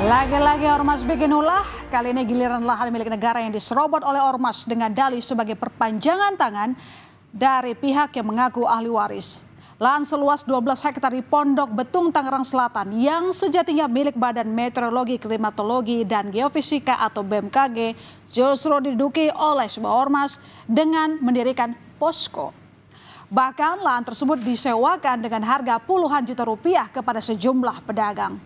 Lagi-lagi ormas bikin ulah, kali ini giliran lahan milik negara yang diserobot oleh ormas dengan dalih sebagai perpanjangan tangan dari pihak yang mengaku ahli waris. Lahan seluas 12 hektar di Pondok Betung, Tangerang Selatan yang sejatinya milik Badan Meteorologi, Klimatologi, dan Geofisika atau BMKG justru diduduki oleh sebuah ormas dengan mendirikan posko. Bahkan lahan tersebut disewakan dengan harga puluhan juta rupiah kepada sejumlah pedagang.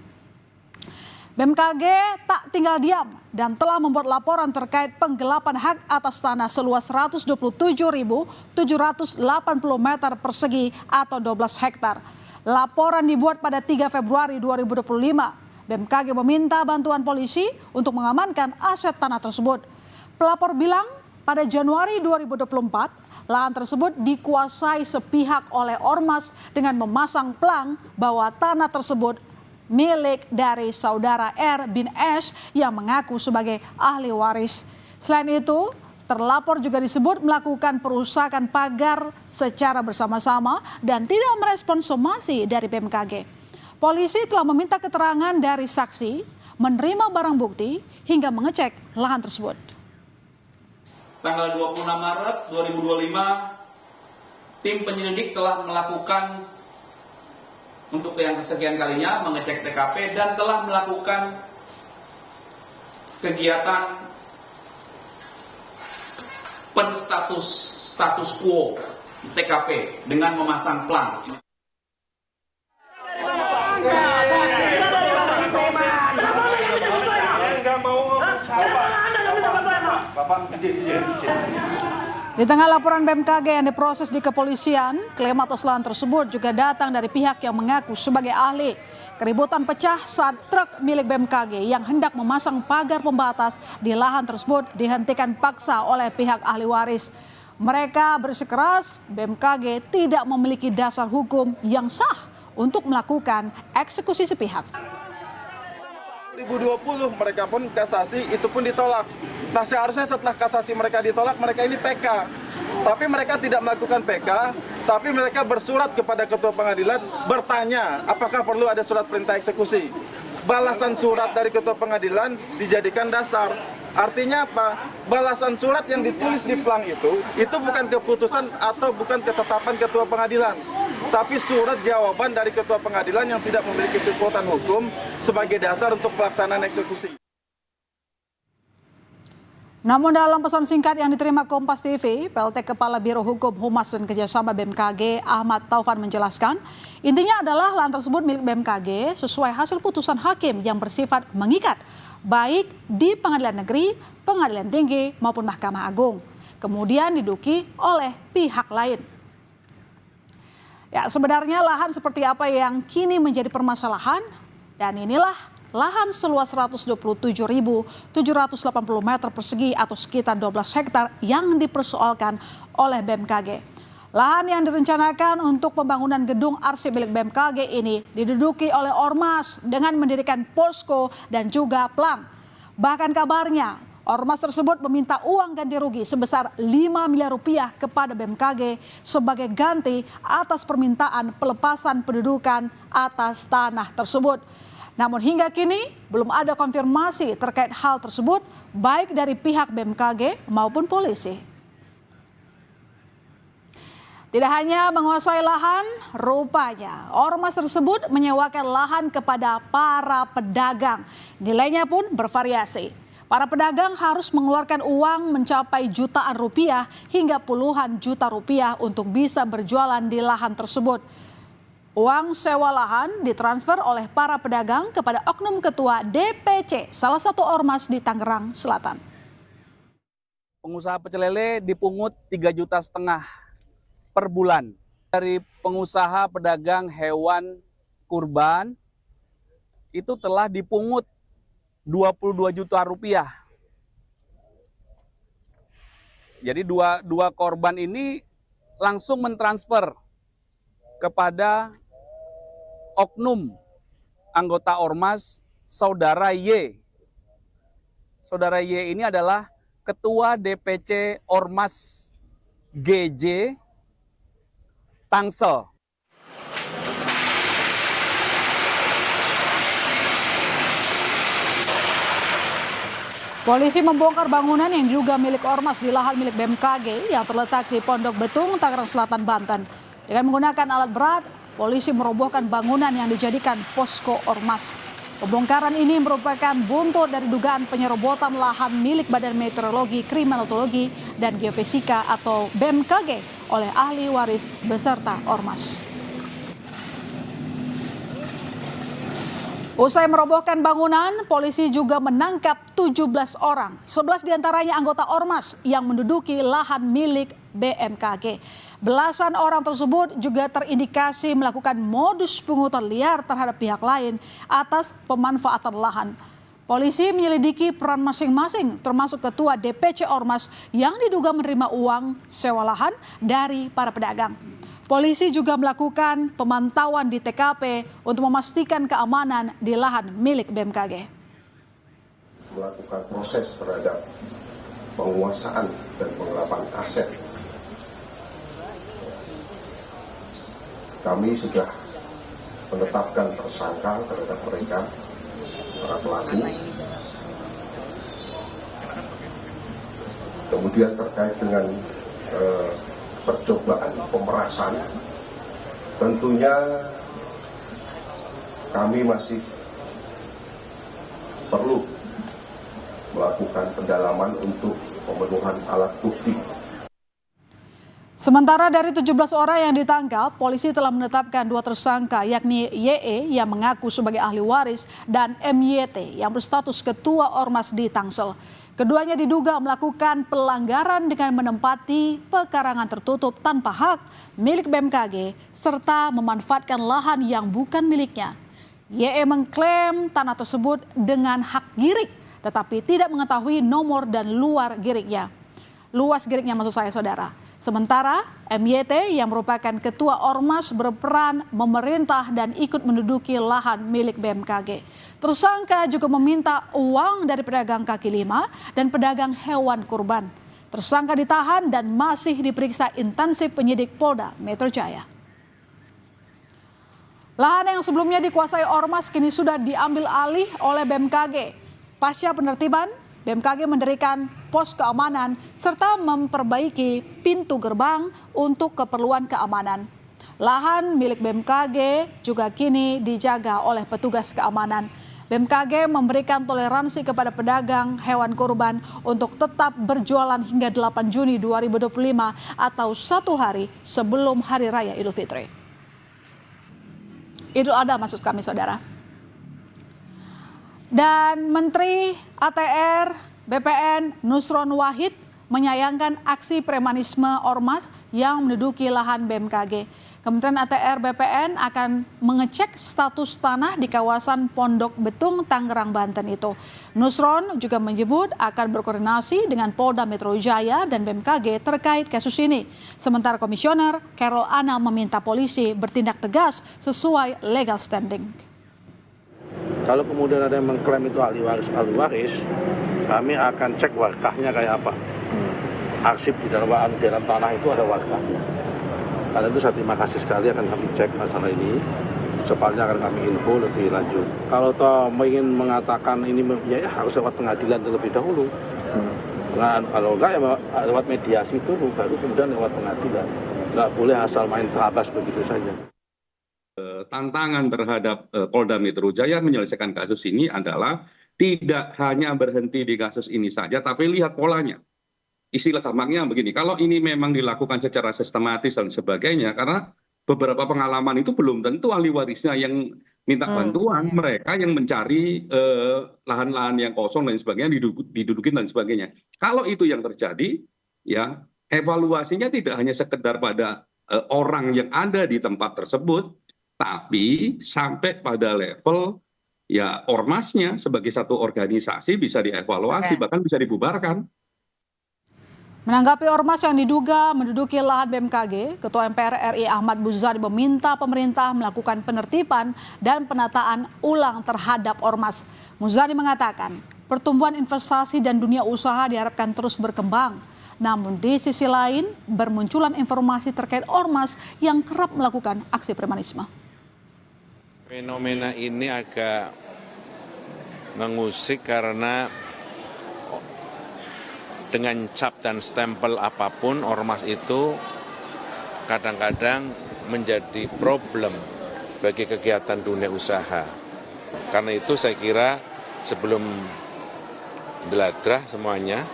BMKG tak tinggal diam dan telah membuat laporan terkait penggelapan hak atas tanah seluas 127.780 meter persegi atau 12 hektar. Laporan dibuat pada 3 Februari 2025. BMKG meminta bantuan polisi untuk mengamankan aset tanah tersebut. Pelapor bilang pada Januari 2024, lahan tersebut dikuasai sepihak oleh ormas dengan memasang plang bahwa tanah tersebut milik dari saudara R bin S yang mengaku sebagai ahli waris. Selain itu, terlapor juga disebut melakukan perusakan pagar secara bersama-sama dan tidak merespon somasi dari BMKG. Polisi telah meminta keterangan dari saksi, menerima barang bukti, hingga mengecek lahan tersebut. Tanggal 26 Maret 2025, tim penyelidik telah melakukan untuk yang kesekian kalinya mengecek TKP dan telah melakukan kegiatan status quo TKP dengan memasang plang. Di tengah laporan BMKG yang diproses di kepolisian, klaim atas lahan tersebut juga datang dari pihak yang mengaku sebagai ahli. Keributan pecah saat truk milik BMKG yang hendak memasang pagar pembatas di lahan tersebut dihentikan paksa oleh pihak ahli waris. Mereka bersikeras BMKG tidak memiliki dasar hukum yang sah untuk melakukan eksekusi sepihak. 2020 mereka pun kasasi, itu pun ditolak. Nah, seharusnya setelah kasasi mereka ditolak, mereka ini PK. Tapi mereka tidak melakukan PK, tapi mereka bersurat kepada ketua pengadilan bertanya apakah perlu ada surat perintah eksekusi. Balasan surat dari ketua pengadilan dijadikan dasar. Artinya apa? Balasan surat yang ditulis di plang itu bukan keputusan atau bukan ketetapan ketua pengadilan, tapi surat jawaban dari ketua pengadilan yang tidak memiliki kekuatan hukum sebagai dasar untuk pelaksanaan eksekusi. Namun dalam pesan singkat yang diterima Kompas TV, PLT Kepala Biro Hukum Humas dan Kerjasama BMKG Ahmad Taufan menjelaskan, intinya adalah lahan tersebut milik BMKG sesuai hasil putusan hakim yang bersifat mengikat, baik di Pengadilan Negeri, Pengadilan Tinggi maupun Mahkamah Agung, kemudian diduduki oleh pihak lain. Ya, sebenarnya lahan seperti apa yang kini menjadi permasalahan, dan inilah lahan seluas 127.780 meter persegi atau sekitar 12 hektar yang dipersoalkan oleh BMKG. Lahan yang direncanakan untuk pembangunan gedung arsip milik BMKG ini diduduki oleh ormas dengan mendirikan posko dan juga plang. Bahkan kabarnya ormas tersebut meminta uang ganti rugi sebesar 5 miliar rupiah kepada BMKG sebagai ganti atas permintaan pelepasan pendudukan atas tanah tersebut. Namun hingga kini belum ada konfirmasi terkait hal tersebut baik dari pihak BMKG maupun polisi. Tidak hanya menguasai lahan, rupanya ormas tersebut menyewakan lahan kepada para pedagang. Nilainya pun bervariasi. Para pedagang harus mengeluarkan uang mencapai jutaan rupiah hingga puluhan juta rupiah untuk bisa berjualan di lahan tersebut. Uang sewa lahan ditransfer oleh para pedagang kepada oknum ketua DPC, salah satu ormas di Tangerang Selatan. Pengusaha pecel lele dipungut 3,5 juta per bulan. Dari pengusaha pedagang hewan kurban itu telah dipungut 22 juta rupiah. Jadi dua korban ini langsung mentransfer kepada oknum anggota ormas Saudara Y. Saudara Y ini adalah Ketua DPC Ormas GJ Tangsel. Polisi membongkar bangunan yang diduga milik ormas di lahan milik BMKG yang terletak di Pondok Betung, Tangerang Selatan, Banten. Dengan menggunakan alat berat, polisi merobohkan bangunan yang dijadikan posko ormas. Pembongkaran ini merupakan buntut dari dugaan penyerobotan lahan milik Badan Meteorologi, Klimatologi, dan Geofisika atau BMKG oleh ahli waris beserta ormas. Usai merobohkan bangunan, polisi juga menangkap 17 orang. 11 diantaranya anggota ormas yang menduduki lahan milik BMKG. Belasan orang tersebut juga terindikasi melakukan modus pungutan liar terhadap pihak lain atas pemanfaatan lahan. Polisi menyelidiki peran masing-masing termasuk ketua DPC ormas yang diduga menerima uang sewa lahan dari para pedagang. Polisi juga melakukan pemantauan di TKP untuk memastikan keamanan di lahan milik BMKG. Melakukan proses terhadap penguasaan dan penggelapan aset. Kami sudah menetapkan tersangka terhadap mereka, para pelaku. Kemudian terkait dengan percobaan pemerasan, tentunya kami masih perlu melakukan pendalaman untuk pemenuhan alat bukti. Sementara dari 17 orang yang ditangkap, polisi telah menetapkan 2 tersangka yakni YE yang mengaku sebagai ahli waris dan MYT yang berstatus ketua ormas di Tangsel. Keduanya diduga melakukan pelanggaran dengan menempati pekarangan tertutup tanpa hak milik BMKG serta memanfaatkan lahan yang bukan miliknya. YE mengklaim tanah tersebut dengan hak girik tetapi tidak mengetahui nomor dan luas giriknya maksud saya saudara. Sementara MYT yang merupakan ketua ormas berperan memerintah dan ikut menduduki lahan milik BMKG. Tersangka juga meminta uang dari pedagang kaki lima dan pedagang hewan kurban. Tersangka ditahan dan masih diperiksa intensif penyidik Polda Metro Jaya. Lahan yang sebelumnya dikuasai ormas kini sudah diambil alih oleh BMKG. Pasca penertiban, BMKG mendirikan pos keamanan serta memperbaiki pintu gerbang untuk keperluan keamanan. Lahan milik BMKG juga kini dijaga oleh petugas keamanan. BMKG memberikan toleransi kepada pedagang hewan kurban untuk tetap berjualan hingga 8 Juni 2025 atau 1 hari sebelum Hari Raya Idul Fitri. Idul Adha maksud kami saudara. Dan Menteri ATR BPN Nusron Wahid menyayangkan aksi premanisme ormas yang menduduki lahan BMKG. Kementerian ATR BPN akan mengecek status tanah di kawasan Pondok Betung, Tangerang, Banten itu. Nusron juga menyebut akan berkoordinasi dengan Polda Metro Jaya dan BMKG terkait kasus ini. Sementara Komisioner Carol Anna meminta polisi bertindak tegas sesuai legal standing. Kalau kemudian ada yang mengklaim itu ahli waris, kami akan cek warkahnya kayak apa. Arsip di dalam tanah itu ada warkahnya. Karena itu saya terima kasih sekali akan kami cek masalah ini. Secepatnya akan kami info lebih lanjut. Kalau toh ingin mengatakan ini ya harus lewat pengadilan terlebih dahulu. Kalau enggak ya lewat mediasi itu baru kemudian lewat pengadilan. Enggak boleh asal main terabas begitu saja. Tantangan terhadap Polda Metro Jaya menyelesaikan kasus ini adalah tidak hanya berhenti di kasus ini saja, tapi lihat polanya. Istilah gampangnya begini, kalau ini memang dilakukan secara sistematis dan sebagainya, karena beberapa pengalaman itu belum tentu ahli warisnya yang minta bantuan, mereka yang mencari lahan-lahan yang kosong dan sebagainya, didudukin dan sebagainya. Kalau itu yang terjadi, ya evaluasinya tidak hanya sekedar pada orang yang ada di tempat tersebut, tapi sampai pada level ya ormasnya sebagai satu organisasi bisa dievaluasi, bahkan bisa dibubarkan. Menanggapi ormas yang diduga menduduki lahan BMKG, Ketua MPR RI Ahmad Muzani meminta pemerintah melakukan penertiban dan penataan ulang terhadap ormas. Muzani mengatakan, pertumbuhan investasi dan dunia usaha diharapkan terus berkembang. Namun di sisi lain, bermunculan informasi terkait ormas yang kerap melakukan aksi premanisme. Fenomena ini agak mengusik karena dengan cap dan stempel apapun, ormas itu kadang-kadang menjadi problem bagi kegiatan dunia usaha. Karena itu saya kira sebelum deladrah semuanya,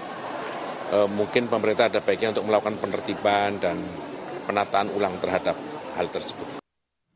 mungkin pemerintah ada baiknya untuk melakukan penertiban dan penataan ulang terhadap hal tersebut.